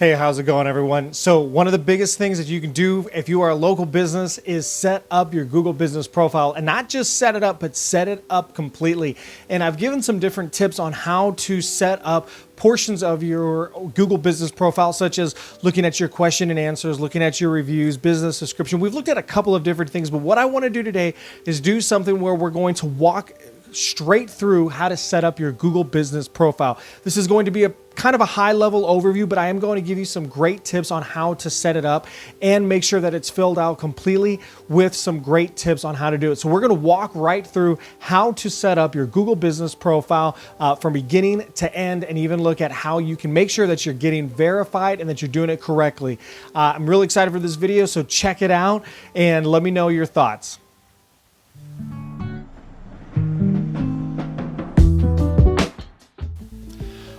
Hey, how's it going, everyone? So one of the biggest things that you can do if you are a local business is set up your Google Business Profile, and not just set it up, but set it up completely. And I've given some different tips on how to set up portions of your Google Business Profile, such as looking at your question and answers, looking at your reviews, business description. We've looked at a couple of different things, but what I want to do today is do something where we're going to walk straight through how to set up your Google Business Profile. This is going to be a kind of a high level overview, but I am going to give you some great tips on how to set it up and make sure that it's filled out completely with some great tips on how to do it. So we're going to walk right through how to set up your Google Business Profile from beginning to end, and even look at how you can make sure that you're getting verified and that you're doing it correctly. I'm really excited for this video, so check it out and let me know your thoughts.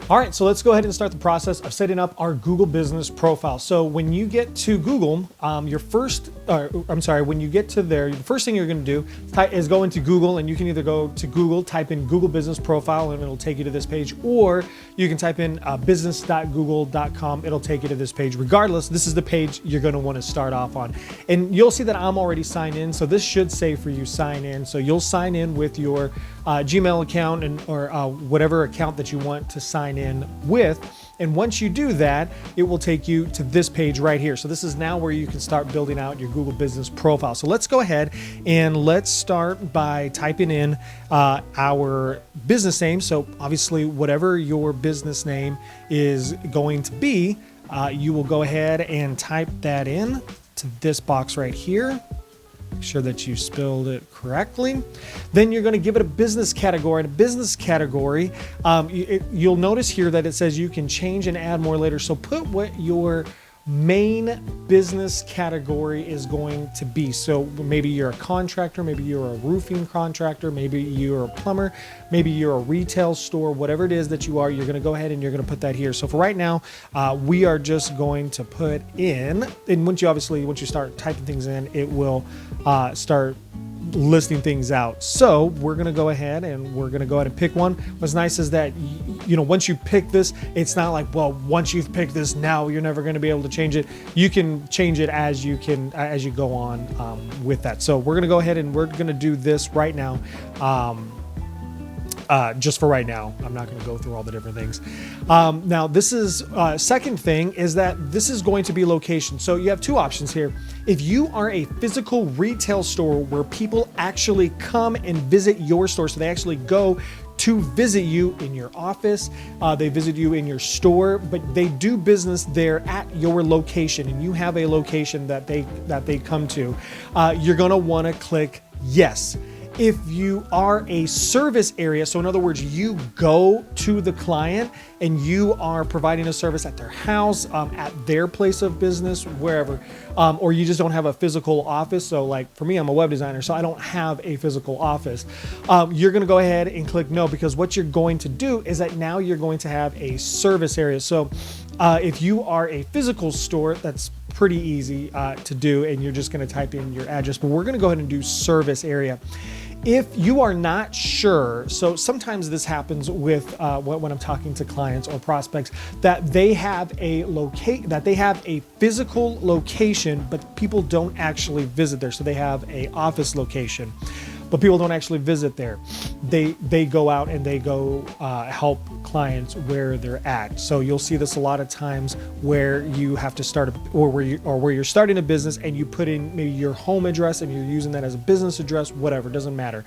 All right, so let's go ahead and start the process of setting up our Google Business Profile. So when you get to Google, when you get to there, the first thing you're gonna do is go into Google, and you can either go to Google, type in Google Business Profile, and it'll take you to this page, or you can type in business.google.com, it'll take you to this page. Regardless, this is the page you're gonna wanna start off on. And you'll see that I'm already signed in, so this should say for you sign in. So you'll sign in with your Gmail account or whatever account that you want to sign in with. And once you do that, it will take you to this page right here. So this is now where you can start building out your Google Business Profile. So let's go ahead and let's start by typing in our business name. So obviously, whatever your business name is going to be, you will go ahead and type that in to this box right here. Make sure that you spelled it correctly. Then you're going to give it a business category. And a business category, you'll notice here that it says you can change and add more later. So put what your main business category is going to be. So maybe you're a contractor, maybe you're a roofing contractor, maybe you're a plumber, maybe you're a retail store, whatever it is that you are, you're going to go ahead and you're going to put that here. So for right now, we are just going to put in, and once you start typing things in, it will start listing things out. So we're going to go ahead and pick one. What's nice is that, once you pick this, it's not like, well, once you've picked this, now you're never going to be able to change it. You can change it as you go on with that. So we're going to go ahead and we're going to do this right now. Just for right now, I'm not going to go through all the different things. Now, this is second thing is that this is going to be location. So you have two options here. If you are a physical retail store where people actually come and visit your store, so they actually go to visit you in your office, they visit you in your store, but they do business there at your location, and you have a location that they come to, you're going to want to click yes. If you are a service area, so in other words, you go to the client and you are providing a service at their house, at their place of business, wherever, or you just don't have a physical office. So like for me, I'm a web designer, so I don't have a physical office. You're going to go ahead and click no, because what you're going to do is that now you're going to have a service area. So if you are a physical store, that's pretty easy to do, and you're just going to type in your address, but we're going to go ahead and do service area. If you are not sure, so sometimes this happens with when I'm talking to clients or prospects, that they have a physical location, but people don't actually visit there. So they have a office location, but people don't actually visit there. They go out and they go help clients where they're at. So you'll see this a lot of times where you have to where you're starting a business and you put in maybe your home address and you're using that as a business address, whatever, doesn't matter.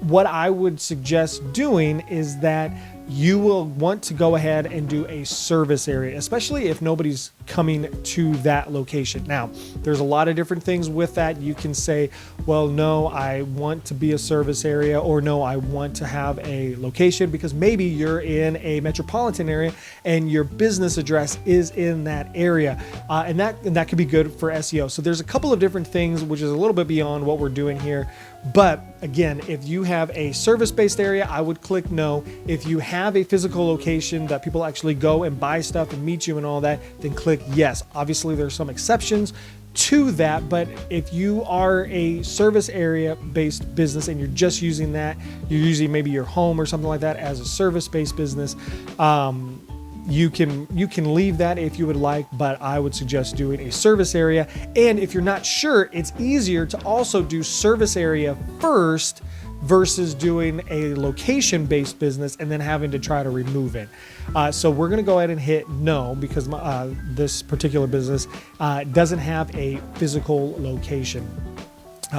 What I would suggest doing is that you will want to go ahead and do a service area, especially if nobody's coming to that location. Now, there's a lot of different things with that. You can say, well, no, I want to be a service area, or no, I want to have a location, because maybe you're in a metropolitan area and your business address is in that area. And that could be good for SEO. So there's a couple of different things, which is a little bit beyond what we're doing here. But again, if you have a service-based area, I would click no. If you have a physical location that people actually go and buy stuff and meet you and all that, then click yes. Obviously, there's some exceptions to that, but if you are a service area based business and you're just using that, you're using maybe your home or something like that as a service-based business, you can leave that if you would like, but I would suggest doing a service area. And if you're not sure, it's easier to also do service area first versus doing a location-based business and then having to try to remove it. So we're going to go ahead and hit no, because this particular business doesn't have a physical location.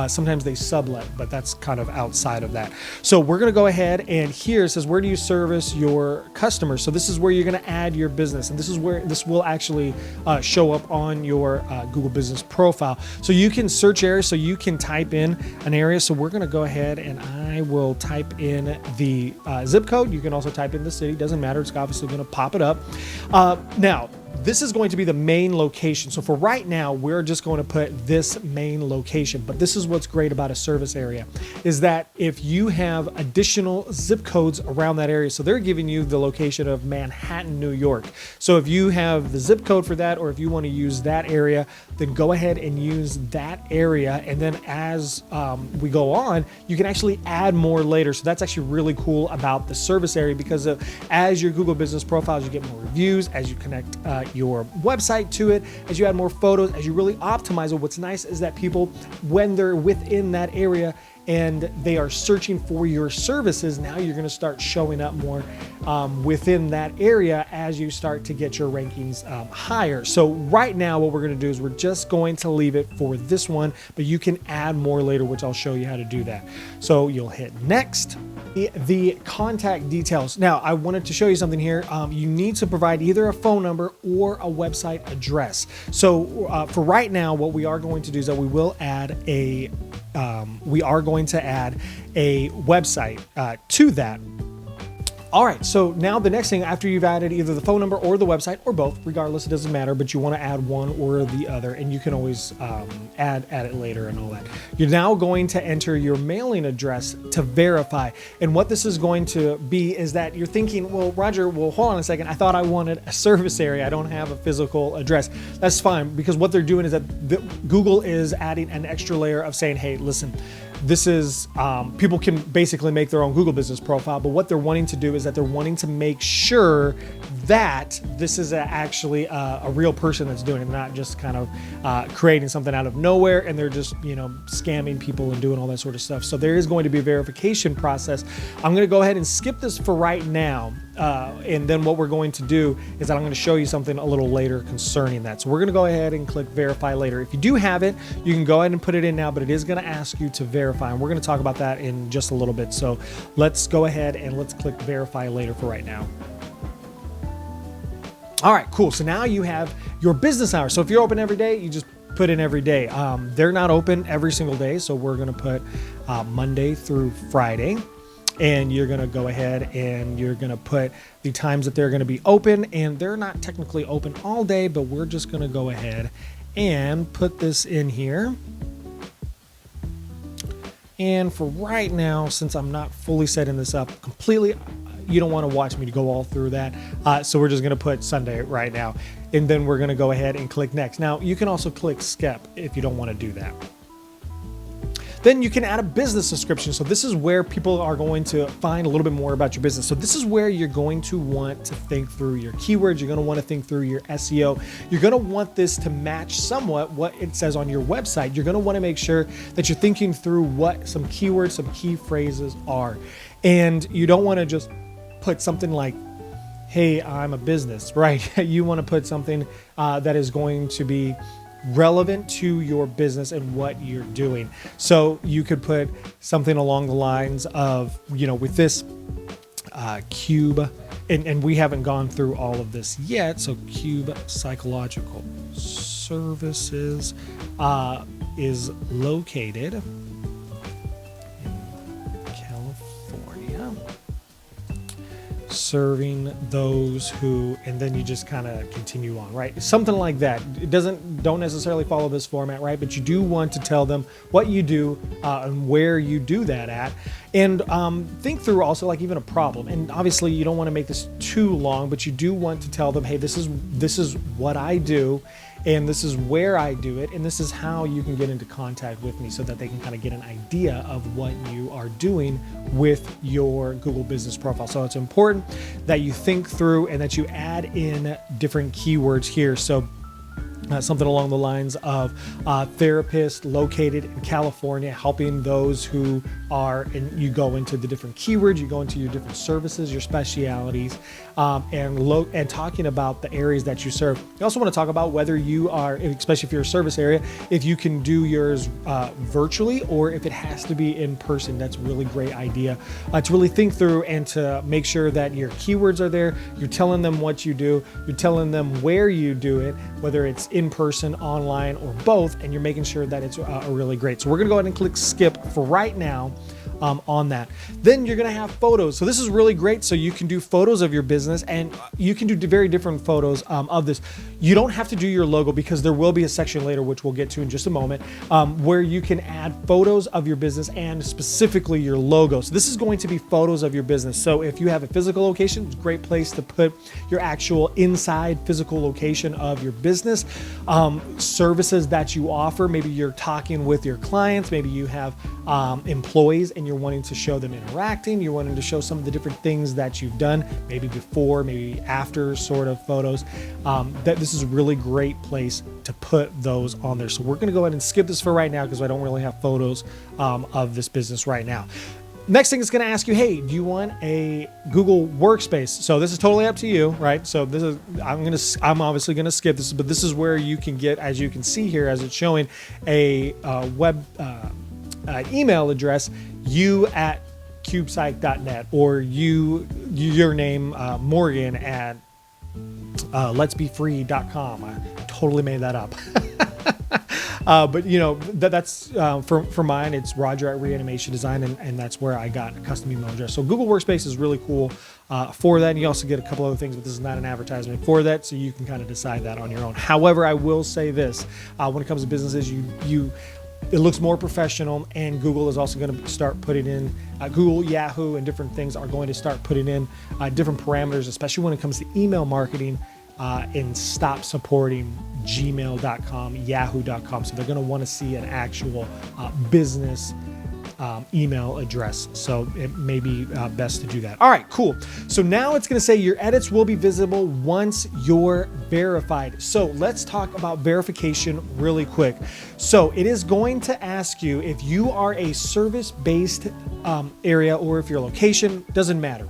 Sometimes they sublet, but that's kind of outside of that. So we're going to go ahead, and here it says, where do you service your customers? So this is where you're going to add your business, and this is where this will actually show up on your Google Business profile. So you can search areas, so you can type in an area. So we're going to go ahead, and I will type in the zip code. You can also type in the city, doesn't matter. It's obviously going to pop it up. Now, this is going to be the main location. So for right now, we're just going to put this main location. But this is what's great about a service area, is that if you have additional zip codes around that area, so they're giving you the location of Manhattan, New York. So if you have the zip code for that, or if you want to use that area, then go ahead and use that area. And then as we go on, you can actually add more later. So that's actually really cool about the service area, because as your Google Business profiles, you get more reviews, as you connect your website to it, as you add more photos, as you really optimize it. What's nice is that people, when they're within that area and they are searching for your services, now you're going to start showing up more within that area as you start to get your rankings higher. So right now, what we're going to do is we're just going to leave it for this one, but you can add more later, which I'll show you how to do that. So you'll hit next. The contact details. Now, I wanted to show you something here. You need to provide either a phone number or a website address. So for right now, what we are going to do is that we will add a website to that. All right, so now the next thing, after you've added either the phone number or the website, or both, regardless, it doesn't matter, but you want to add one or the other, and you can always add it later and all that. You're now going to enter your mailing address to verify. And what this is going to be is that you're thinking, well, Roger, well, hold on a second. I thought I wanted a service area. I don't have a physical address. That's fine, because what they're doing is that Google is adding an extra layer of saying, hey, listen, this is, people can basically make their own Google Business profile, but what they're wanting to do is that they're wanting to make sure that this is actually a real person that's doing it, not just kind of creating something out of nowhere and they're just, scamming people and doing all that sort of stuff. So there is going to be a verification process. I'm going to go ahead and skip this for right now. And then what we're going to do is that I'm going to show you something a little later concerning that. So we're going to go ahead and click verify later. If you do have it, you can go ahead and put it in now, but it is going to ask you to verify. And we're going to talk about that in just a little bit. So let's go ahead and let's click verify later for right now. All right, cool. So now you have your business hours. So if you're open every day, you just put in every day. They're not open every single day. So we're going to put Monday through Friday. And you're going to go ahead and you're going to put the times that they're going to be open. And they're not technically open all day, but we're just going to go ahead and put this in here. And for right now, since I'm not fully setting this up completely, you don't want to watch me to go all through that. So we're just going to put Sunday right now. And then we're going to go ahead and click next. Now, you can also click skip if you don't want to do that. Then you can add a business description. So this is where people are going to find a little bit more about your business. So this is where you're going to want to think through your keywords. You're going to want to think through your SEO. You're going to want this to match somewhat what it says on your website. You're going to want to make sure that you're thinking through what some keywords, some key phrases are. And you don't want to just put something like, hey, I'm a business, right? You want to put something that is going to be relevant to your business and what you're doing. So you could put something along the lines of, with this Cube, and we haven't gone through all of this yet. So Cube Psychological Services is located in California, serving those who, and then you just kind of continue on, right? Something like that. It don't necessarily follow this format, right? But you do want to tell them what you do and where you do that at. And think through also like even a problem. And obviously you don't want to make this too long, but you do want to tell them, hey, this is what I do, and this is where I do it, and this is how you can get into contact with me, so that they can kind of get an idea of what you are doing with your Google Business Profile. So it's important that you think through and that you add in different keywords here. So something along the lines of therapist located in California, helping those who are, and you go into the different keywords, you go into your different services, your specialities, and talking about the areas that you serve. You also want to talk about whether you are, especially if you're a service area, if you can do yours virtually or if it has to be in person. That's a really great idea to really think through and to make sure that your keywords are there. You're telling them what you do, you're telling them where you do it, whether it's in person, online, or both, and you're making sure that it's really great. So we're gonna go ahead and click skip for right now on that. Then you're gonna have photos. So this is really great. So you can do photos of your business, and you can do very different photos of this. You don't have to do your logo, because there will be a section later, which we'll get to in just a moment, where you can add photos of your business and specifically your logo. So this is going to be photos of your business. So if you have a physical location, it's a great place to put your actual inside physical location of your business. Services that you offer, maybe you're talking with your clients, maybe you have employees and you're wanting to show them interacting, you're wanting to show some of the different things that you've done, maybe before, maybe after sort of photos. That this is a really great place to put those on there. So we're going to go ahead and skip this for right now, because I don't really have photos of this business right now. Next thing, it's going to ask you, hey, do you want a Google Workspace? So this is totally up to you, right? So this is, I'm obviously going to skip this, but this is where you can get, as you can see here, as it's showing, a web email address, you@cubepsych.net, or your name, Morgan at letsbefree.com. I totally made that up. But you know, that's for mine, it's Roger at Reanimation Design, and that's where I got a custom email address. So Google Workspace is really cool for that. And you also get a couple other things, but this is not an advertisement for that, so you can kind of decide that on your own. However, I will say this, when it comes to businesses, it looks more professional, and Google is also going to start putting in, Google, Yahoo, and different things are going to start putting in different parameters, especially when it comes to email marketing, and stop supporting gmail.com, yahoo.com. So they're going to want to see an actual business email address. So it may be best to do that. All right, cool. So now it's going to say your edits will be visible once you're verified. So let's talk about verification really quick. So it is going to ask you if you are a service-based area, or if your location, doesn't matter.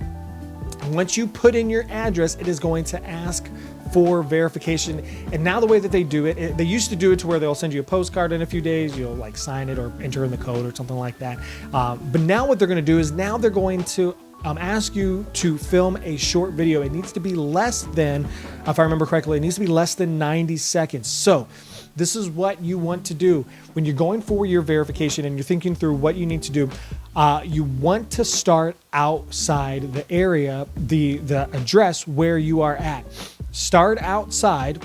Once you put in your address, it is going to ask for verification. And now the way that they do it, they used to do it to where they'll send you a postcard in a few days, you'll like sign it or enter in the code or something like that. But now what they're going to do is, now they're going to ask you to film a short video. It needs to be less than, if I remember correctly, it needs to be less than 90 seconds. So this is what you want to do when you're going for your verification and you're thinking through what you need to do. You want to start outside the area, the address where you are at. Start outside,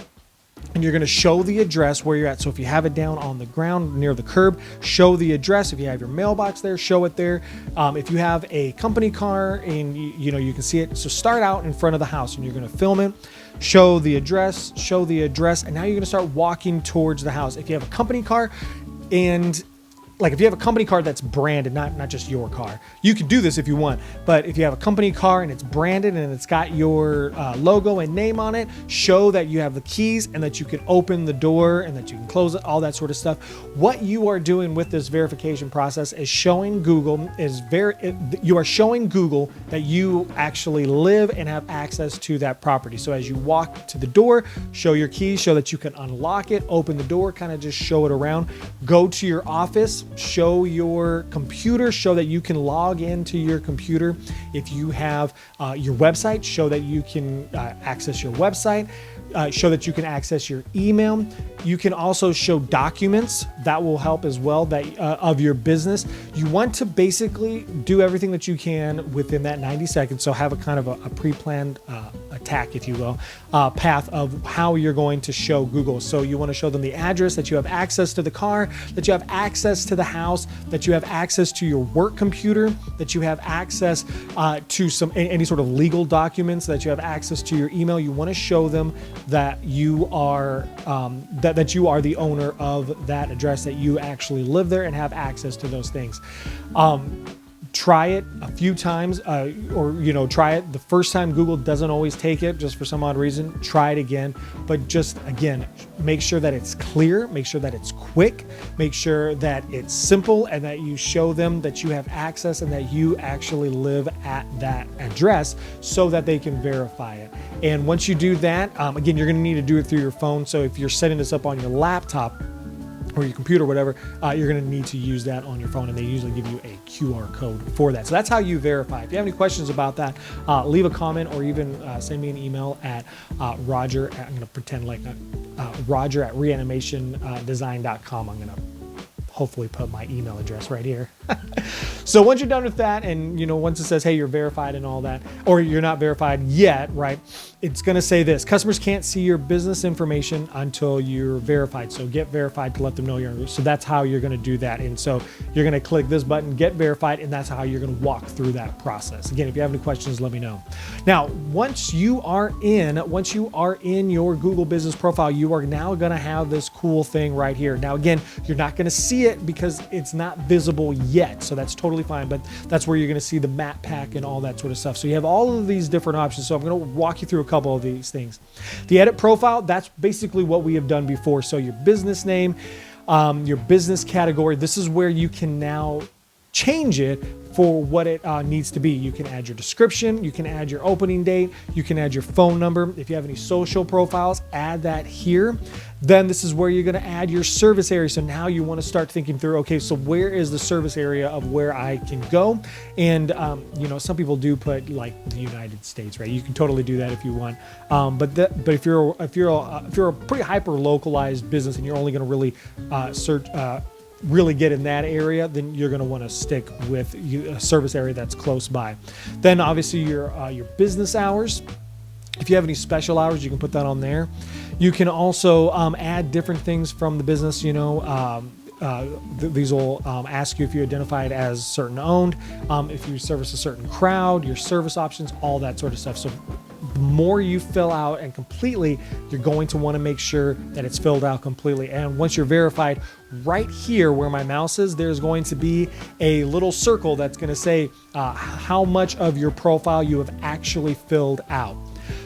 and you're going to show the address where you're at. So if you have it down on the ground near the curb, show the address. If you have your mailbox there, show it there. If you have a company car and you can see it, so start out in front of the house and you're going to film it. Show the address, and now you're going to start walking towards the house. If you have a company car, and like if you have a company car that's branded, not just your car, you can do this if you want. But if you have a company car and it's branded and it's got your logo and name on it, show that you have the keys and that you can open the door and that you can close it, all that sort of stuff. What you are doing with this verification process is showing Google you are showing Google that you actually live and have access to that property. So as you walk to the door, show your keys, show that you can unlock it, open the door, kind of just show it around. Go to your office, show your computer, show that you can log into your computer. If you have your website, show that you can access your website. show that you can access your email. You can also show documents that will help as well of your business. You want to basically do everything that you can within that 90 seconds. So have a kind of a pre-planned attack, if you will, path of how you're going to show Google. So you want to show them the address, that you have access to the car, that you have access to the house, that you have access to your work computer, that you have access to any sort of legal documents, that you have access to your email. You want to show them that you are that you are the owner of that address, that you actually live there and have access to those things. Try it a few times, or try it the first time. Google doesn't always take it, just for some odd reason. Try it again, but just again, make sure that it's clear, make sure that it's quick, make sure that it's simple, and that you show them that you have access and that you actually live at that address, so that they can verify it. And once you do that, again, you're going to need to do it through your phone. So if you're setting this up on your laptop or your computer, whatever, you're going to need to use that on your phone, and they usually give you a QR code for that. So that's how you verify. If you have any questions about that, leave a comment, or even send me an email at Roger. I'm going to pretend like Roger at reanimationdesign.com. I'm going to hopefully put my email address right here. So once you're done with that, and once it says, hey, you're verified and all that, or you're not verified yet, right? It's going to say this: customers can't see your business information until you're verified. So get verified to let them know you're. So that's how you're going to do that. And so you're going to click this button, get verified, and that's how you're going to walk through that process. Again, if you have any questions, let me know. Now, once you are in your Google business profile, you are now going to have this cool thing right here. Now, again, you're not going to see it because it's not visible yet. So that's totally fine, but that's where you're going to see the map pack and all that sort of stuff. So you have all of these different options. So I'm going to walk you through a couple of these things. The edit profile, that's basically what we have done before. So your business name, your business category, this is where you can now change it for what it needs to be. You can add your description, you can add your opening date, you can add your phone number. If you have any social profiles, add that here. Then this is where you're going to add your service area. So now you want to start thinking through, okay, so where is the service area of where I can go? And some people do put like the United States, right? You can totally do that if you want. But if you're a pretty hyper localized business and you're only going to really really get in that area, then you're going to want to stick with a service area that's close by. Then obviously your business hours. If you have any special hours, you can put that on there. You can also add different things from the business. These will ask you if you identified as certain owned, if you service a certain crowd, your service options, all that sort of stuff. So the more you fill out and completely, you're going to want to make sure that it's filled out completely. And once you're verified, right here where my mouse is, there's going to be a little circle that's going to say how much of your profile you have actually filled out.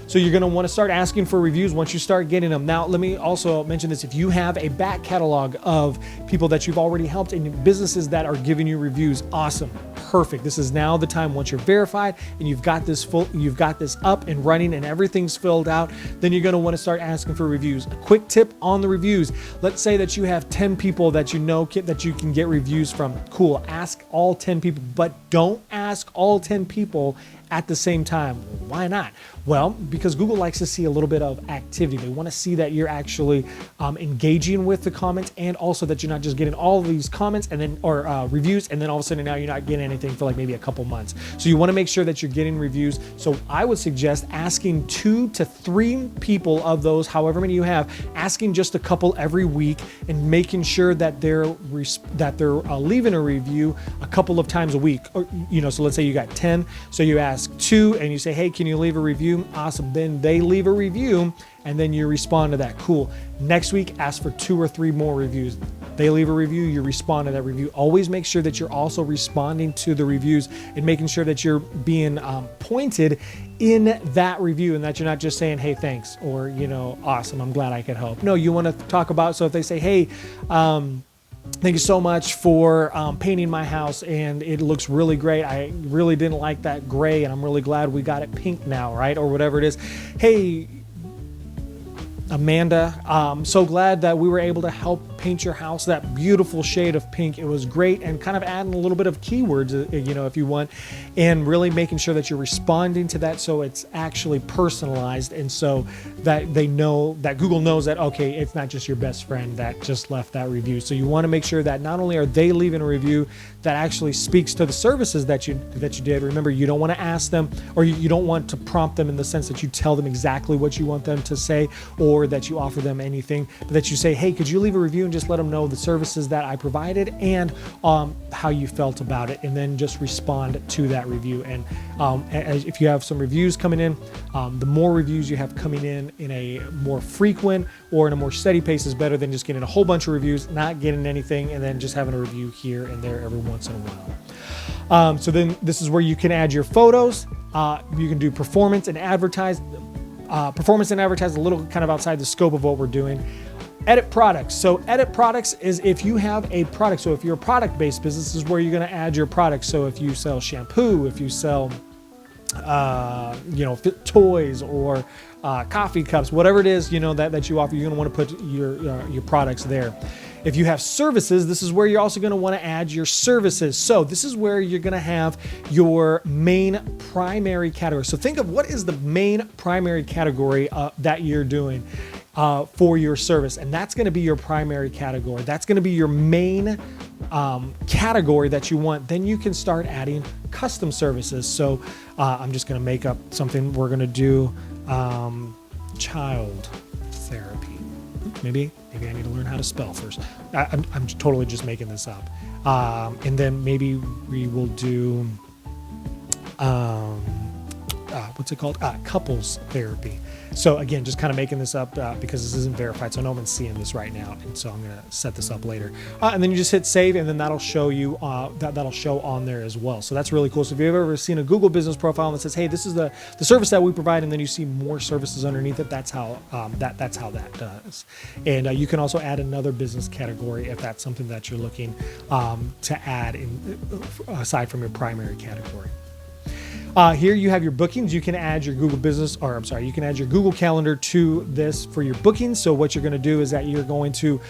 So you're going to want to start asking for reviews once you start getting them. Now, let me also mention this. If you have a back catalog of people that you've already helped and businesses that are giving you reviews, awesome, perfect. This is now the time. Once you're verified and you've got this up and running and everything's filled out, then you're going to want to start asking for reviews. A quick tip on the reviews. Let's say that you have 10 people that that you can get reviews from. Cool. Ask all 10 people, but don't ask all 10 people at the same time. Why not? Well, because Google likes to see a little bit of activity. They want to see that you're actually engaging with the comments, and also that you're not just getting all of these comments and then or reviews, and then all of a sudden now you're not getting anything for like maybe a couple months. So you want to make sure that you're getting reviews. So I would suggest asking 2 to 3 people of those, however many you have, asking just a couple every week and making sure that they're leaving a review a couple of times a week. Or, so let's say you got 10, so you ask 2 and you say, hey, can you leave a review? Awesome. Then they leave a review and then you respond to that. Cool. Next week, ask for 2 or 3 more reviews. They leave a review, you respond to that review. Always make sure that you're also responding to the reviews and making sure that you're being pointed in that review, and that you're not just saying, hey, thanks, or, awesome, I'm glad I could help. No, you want to talk about, so if they say, hey, thank you so much for painting my house and it looks really great. I really didn't like that gray and I'm really glad we got it pink now, right? Or whatever it is. Hey, Amanda, I'm so glad that we were able to help paint your house that beautiful shade of pink. It was great, and kind of adding a little bit of keywords, if you want, and really making sure that you're responding to that so it's actually personalized, and so that they know that Google knows that, okay, it's not just your best friend that just left that review. So you want to make sure that not only are they leaving a review that actually speaks to the services that you did. Remember, you don't want to ask them, or you don't want to prompt them in the sense that you tell them exactly what you want them to say, or that you offer them anything, but that you say, hey, could you leave a review and just let them know the services that I provided and how you felt about it, and then just respond to that review. And if you have some reviews coming in, the more reviews you have coming in a more frequent or in a more steady pace is better than just getting a whole bunch of reviews, not getting anything, and then just having a review here and there every once in a while. So then this is where you can add your photos. You can do performance and advertise. Performance and advertise a little kind of outside the scope of what we're doing. Edit products. So edit products is if you have a product. So if you're a product-based business, this is where you're going to add your products. So if you sell shampoo, if you sell toys or coffee cups, whatever it is, that you offer, you're going to want to put your products there. If you have services, this is where you're also going to want to add your services. So this is where you're going to have your main primary category. So think of what is the main primary category that you're doing for your service. And that's going to be your primary category. That's going to be your main category that you want. Then you can start adding custom services. So I'm just going to make up something. We're going to do child therapy. Maybe I need to learn how to spell first. I'm totally just making this up. And then maybe we will do, what's it called? Couples therapy. So again, just kind of making this up because this isn't verified. So no one's seeing this right now. And so I'm going to set this up later. And then you just hit save, and then that'll show you, that'll show on there as well. So that's really cool. So if you've ever seen a Google business profile that says, hey, this is the service that we provide, and then you see more services underneath it, that's how that does. And you can also add another business category if that's something that you're looking to add aside from your primary category. Here you have your bookings. You can add your Google business, you can add your Google Calendar to this for your bookings. So what you're going to do is that you're going to,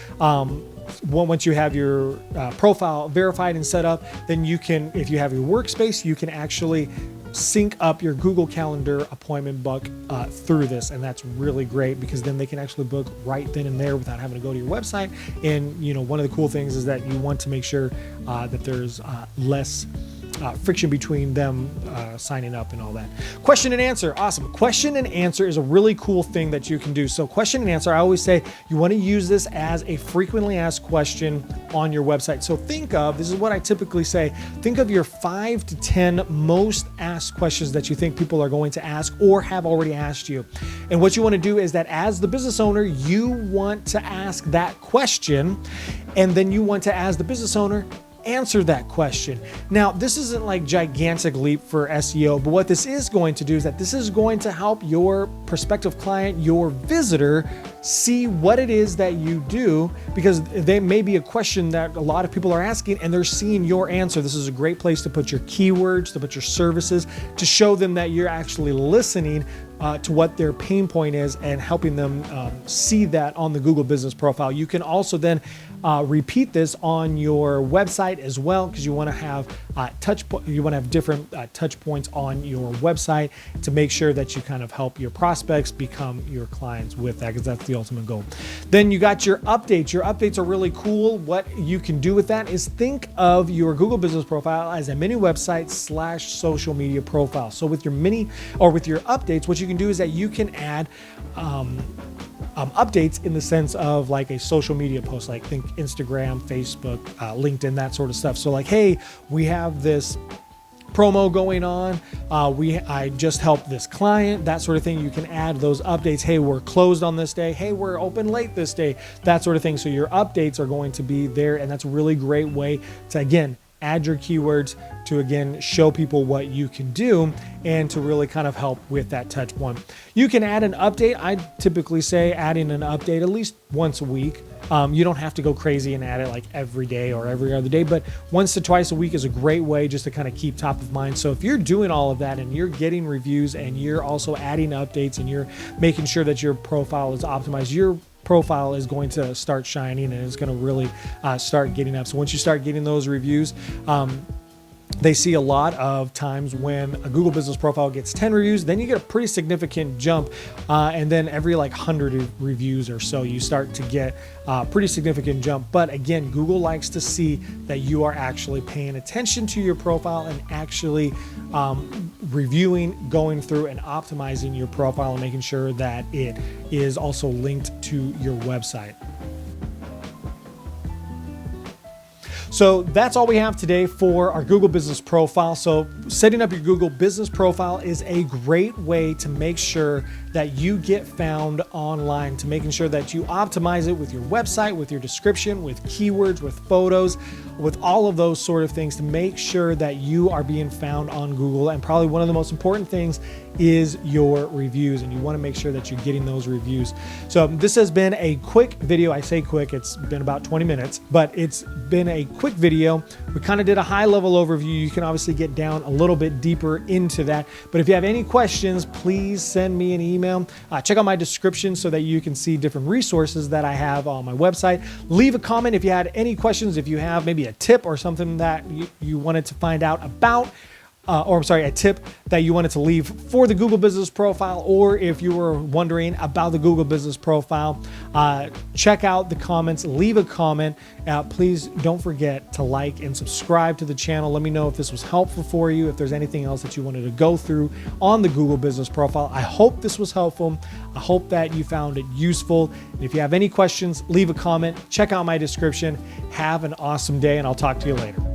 once you have your profile verified and set up, then you can, if you have your workspace, you can actually sync up your Google Calendar appointment book through this. And that's really great because then they can actually book right then and there without having to go to your website. And, one of the cool things is that you want to make sure that there's less friction between them signing up and all that. Question and answer. Awesome. Question and answer is a really cool thing that you can do. So question and answer, I always say you want to use this as a frequently asked question on your website. So this is what I typically say, think of your 5 to 10 most asked questions that you think people are going to ask or have already asked you. And what you want to do is that as the business owner, you want to ask that question, and then you want to, as the business owner, answer that question. Now, this isn't like gigantic leap for SEO, but what this is going to do is that this is going to help your prospective client, your visitor, see what it is that you do, because they may be a question that a lot of people are asking and they're seeing your answer. This is a great place to put your keywords, to put your services, to show them that you're actually listening to what their pain point is and helping them see that on the Google business profile. You can also then repeat this on your website as well, because you want to have different touch points on your website to make sure that you kind of help your prospects become your clients with that, because that's the ultimate goal. Then you got your updates. Your updates are really cool. What you can do with that is think of your Google business profile as a mini website / social media profile. So with your with your updates, what you can do is that you can add updates in the sense of like a social media post, like think Instagram, Facebook, LinkedIn, that sort of stuff. So like, hey, we have this promo going on. I just helped this client, that sort of thing. You can add those updates. Hey, we're closed on this day. Hey, we're open late this day, that sort of thing. So your updates are going to be there. And that's a really great way to, again, add your keywords to, again, show people what you can do and to really kind of help with that touch point. You can add an update. I typically say adding an update at least once a week. You don't have to go crazy and add it like every day or every other day, but once to twice a week is a great way just to kind of keep top of mind. So if you're doing all of that and you're getting reviews and you're also adding updates and you're making sure that your profile is optimized, your profile is going to start shining and it's going to really start getting up. So once you start getting those reviews, they see a lot of times when a Google Business Profile gets 10 reviews, then you get a pretty significant jump. And then every like 100 reviews or so, you start to get a pretty significant jump. But again, Google likes to see that you are actually paying attention to your profile and actually reviewing, going through and optimizing your profile and making sure that it is also linked to your website. So that's all we have today for our Google Business Profile. So setting up your Google Business Profile is a great way to make sure that you get found online, to making sure that you optimize it with your website, with your description, with keywords, with photos, with all of those sort of things to make sure that you are being found on Google. And probably one of the most important things is your reviews, and you want to make sure that you're getting those reviews. So this has been a quick video. I say quick, it's been about 20 minutes, but it's been a quick video. We kind of did a high level overview. You can obviously get down a little bit deeper into that. But if you have any questions, please send me an email. Check out my description so that you can see different resources that I have on my website. Leave a comment if you had any questions, if you have maybe a tip or something that you wanted to find out about. A tip that you wanted to leave for the Google Business Profile, or if you were wondering about the Google Business Profile, check out the comments, leave a comment. Please don't forget to like and subscribe to the channel. Let me know if this was helpful for you, if there's anything else that you wanted to go through on the Google Business Profile. I hope this was helpful. I hope that you found it useful. And if you have any questions, leave a comment, check out my description. Have an awesome day, and I'll talk to you later.